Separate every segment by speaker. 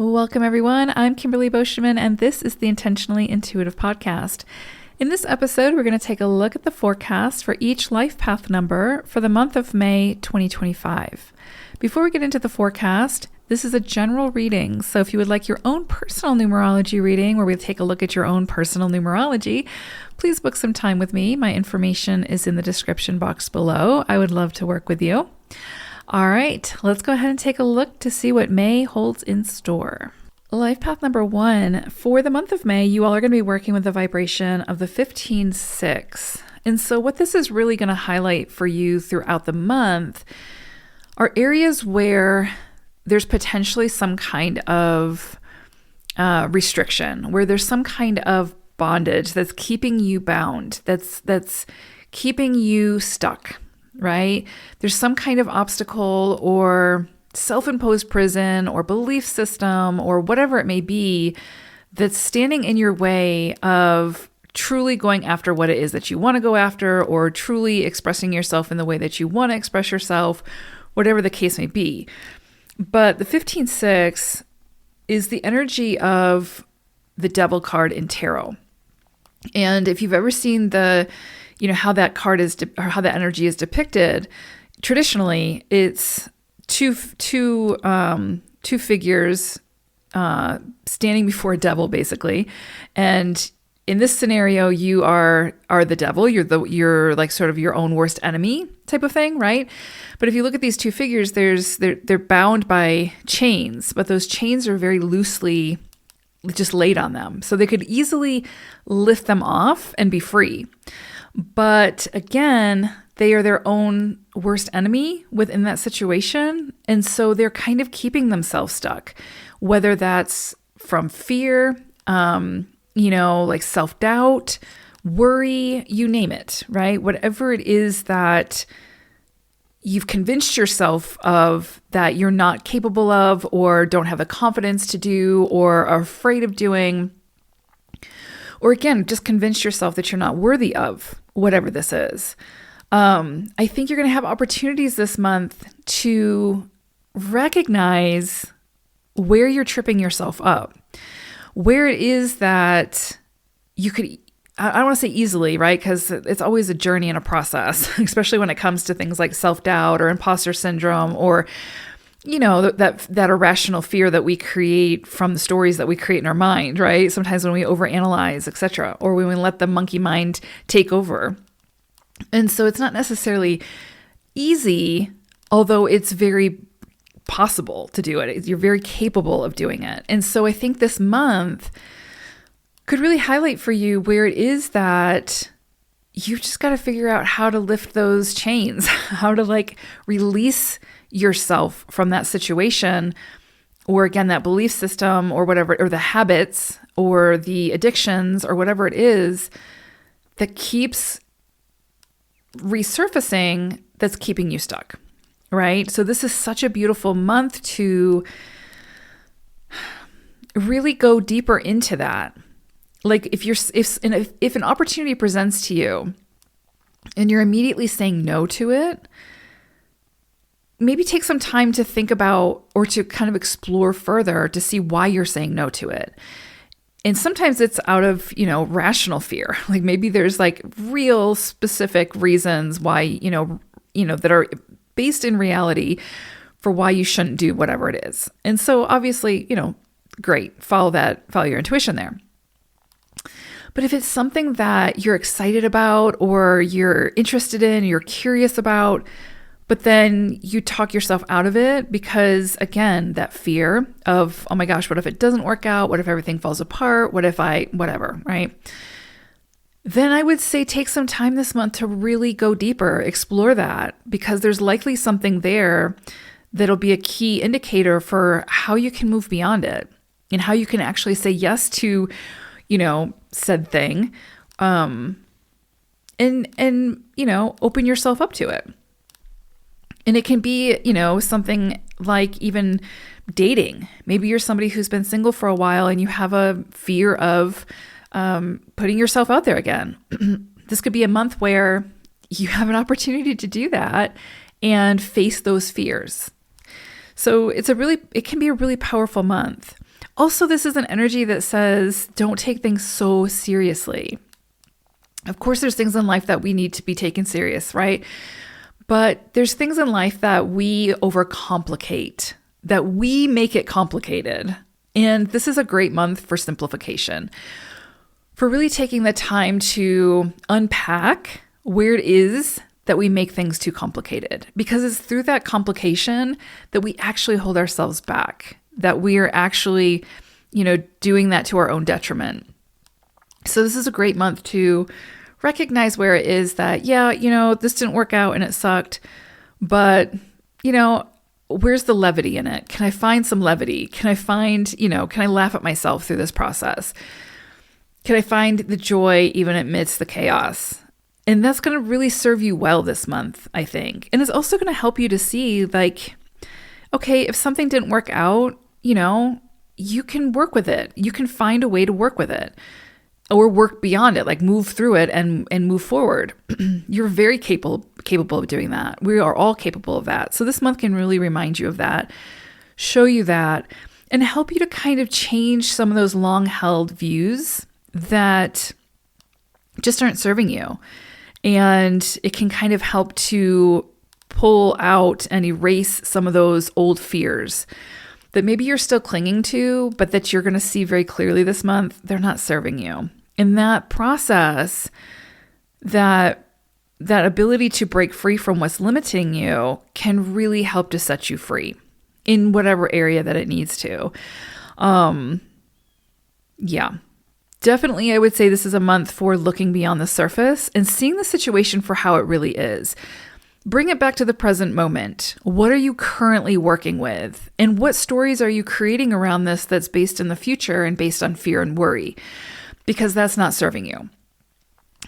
Speaker 1: Welcome, everyone. I'm Kimberly Boschman, and this is the Intentionally Intuitive Podcast. In this episode, we're going to take a look at the forecast for each life path number for the month of May 2025. Before we get into the forecast, this is a general reading, so if you would like your own personal numerology reading, where we take a look at your own personal numerology, please book some time with me. My information is in the description box below. I would love to work with you. All right, let's go ahead and take a look to see what May holds in store. Life path number 1, for the month of May, you all are going to be working with the vibration of the 15-6. And so what this is really going to highlight for you throughout the month are areas where there's potentially some kind of restriction, where there's some kind of bondage that's keeping you bound, that's keeping you stuck. Right? There's some kind of obstacle or self-imposed prison or belief system or whatever it may be that's standing in your way of truly going after what it is that you want to go after, or truly expressing yourself in the way that you want to express yourself, whatever the case may be. But the 15-6 is the energy of the Devil card in tarot. And if you've ever seen how that card is, or how that energy is depicted, traditionally, it's two figures standing before a devil, basically. And in this scenario, you are the devil. You're like sort of your own worst enemy type of thing, right? But if you look at these two figures, they're bound by chains, but those chains are very loosely just laid on them, so they could easily lift them off and be free. But again, they are their own worst enemy within that situation. And so they're kind of keeping themselves stuck, whether that's from fear, like self-doubt, worry, you name it, right? Whatever it is that you've convinced yourself of that you're not capable of, or don't have the confidence to do, or are afraid of doing, or again, just convince yourself that you're not worthy of whatever this is. I think you're going to have opportunities this month to recognize where you're tripping yourself up, where it is that you could, I don't want to say easily, right? Because it's always a journey and a process, especially when it comes to things like self-doubt or imposter syndrome, or that irrational fear that we create from the stories that we create in our mind, right? Sometimes when we overanalyze, etc., or when we let the monkey mind take over. And so it's not necessarily easy, although it's very possible to do it. You're very capable of doing it. And so I think this month could really highlight for you where it is that you've just got to figure out how to lift those chains, how to release yourself from that situation, or again, that belief system, or whatever, or the habits or the addictions or whatever it is that keeps resurfacing, that's keeping you stuck, right? So this is such a beautiful month to really go deeper into that. Like if an opportunity presents to you and you're immediately saying no to it, maybe take some time to think about, or to kind of explore further to see why you're saying no to it. And sometimes it's out of, rational fear. Like maybe there's real specific reasons why, that are based in reality for why you shouldn't do whatever it is. And so obviously, great, follow your intuition there. But if it's something that you're excited about, or you're interested in, you're curious about, but then you talk yourself out of it because, again, that fear of, oh my gosh, what if it doesn't work out? What if everything falls apart? What if whatever, right? Then I would say take some time this month to really go deeper, explore that, because there's likely something there that'll be a key indicator for how you can move beyond it and how you can actually say yes to, said thing, and open yourself up to it. And it can be, something like even dating. Maybe you're somebody who's been single for a while and you have a fear of putting yourself out there again. This could be a month where you have an opportunity to do that and face those fears. So it can be a really powerful month. Also, this is an energy that says, don't take things so seriously. Of course, there's things in life that we need to be taken serious, right? But there's things in life that we overcomplicate, that we make it complicated. And this is a great month for simplification, for really taking the time to unpack where it is that we make things too complicated. Because it's through that complication that we actually hold ourselves back, that we are actually, doing that to our own detriment. So this is a great month to recognize where it is that, this didn't work out and it sucked, but, where's the levity in it? Can I find some levity? Can I find, can I laugh at myself through this process? Can I find the joy even amidst the chaos? And that's going to really serve you well this month, I think. And it's also going to help you to see, like, okay, if something didn't work out, you can work with it. You can find a way to work with it or work beyond it, like move through it and move forward. You're very capable of doing that. We are all capable of that. So this month can really remind you of that, show you that, and help you to kind of change some of those long-held views that just aren't serving you. And it can kind of help to pull out and erase some of those old fears that maybe you're still clinging to, but that you're going to see very clearly this month, they're not serving you. In that process, that ability to break free from what's limiting you can really help to set you free in whatever area that it needs to. Definitely, I would say this is a month for looking beyond the surface and seeing the situation for how it really is. Bring it back to the present moment. What are you currently working with? And what stories are you creating around this that's based in the future and based on fear and worry? Because that's not serving you.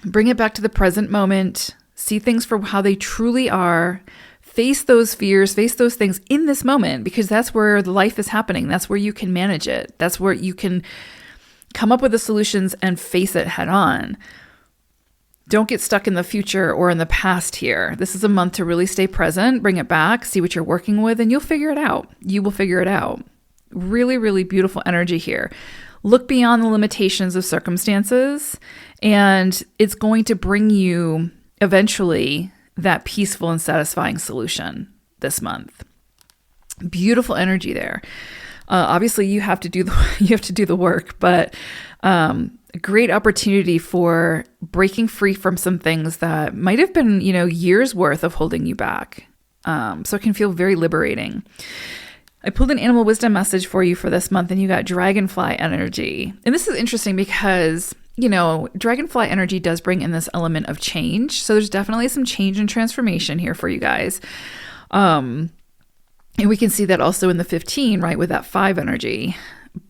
Speaker 1: Bring it back to the present moment. See things for how they truly are. Face those fears, face those things in this moment, because that's where the life is happening. That's where you can manage it. That's where you can come up with the solutions and face it head on. Don't get stuck in the future or in the past here. This is a month to really stay present, bring it back, see what you're working with, and you'll figure it out. You will figure it out. Really, really beautiful energy here. Look beyond the limitations of circumstances, and it's going to bring you eventually that peaceful and satisfying solution this month. Beautiful energy there. Obviously, you have to do the work, but a great opportunity for breaking free from some things that might have been, years worth of holding you back. So it can feel very liberating. I pulled an animal wisdom message for you for this month, and you got dragonfly energy. And this is interesting because, dragonfly energy does bring in this element of change. So there's definitely some change and transformation here for you guys. And we can see that also in the 15, right, with that 5 energy.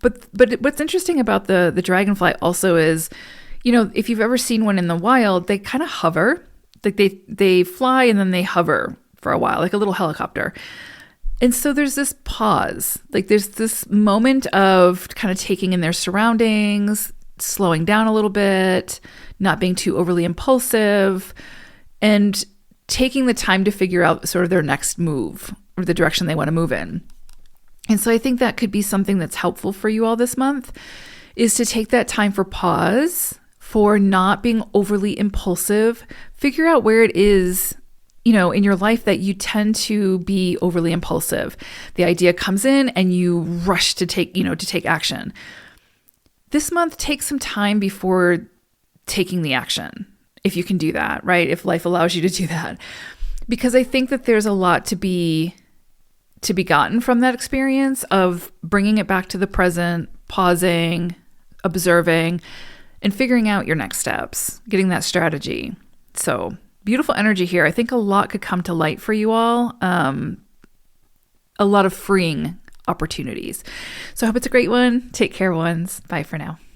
Speaker 1: But what's interesting about the dragonfly also is, if you've ever seen one in the wild, they kind of hover. Like they fly and then they hover for a while, like a little helicopter. And so there's this pause, like there's this moment of kind of taking in their surroundings, slowing down a little bit, not being too overly impulsive, and taking the time to figure out sort of their next move or the direction they want to move in. And so I think that could be something that's helpful for you all this month, is to take that time for pause, for not being overly impulsive, figure out where it is, in your life that you tend to be overly impulsive. The idea comes in and you rush to take action. This month, take some time before taking the action, if you can do that, right? If life allows you to do that. Because I think that there's a lot to be gotten from that experience of bringing it back to the present, pausing, observing, and figuring out your next steps, getting that strategy. So beautiful energy here. I think a lot could come to light for you all. A lot of freeing opportunities. So I hope it's a great one. Take care, ones. Bye for now.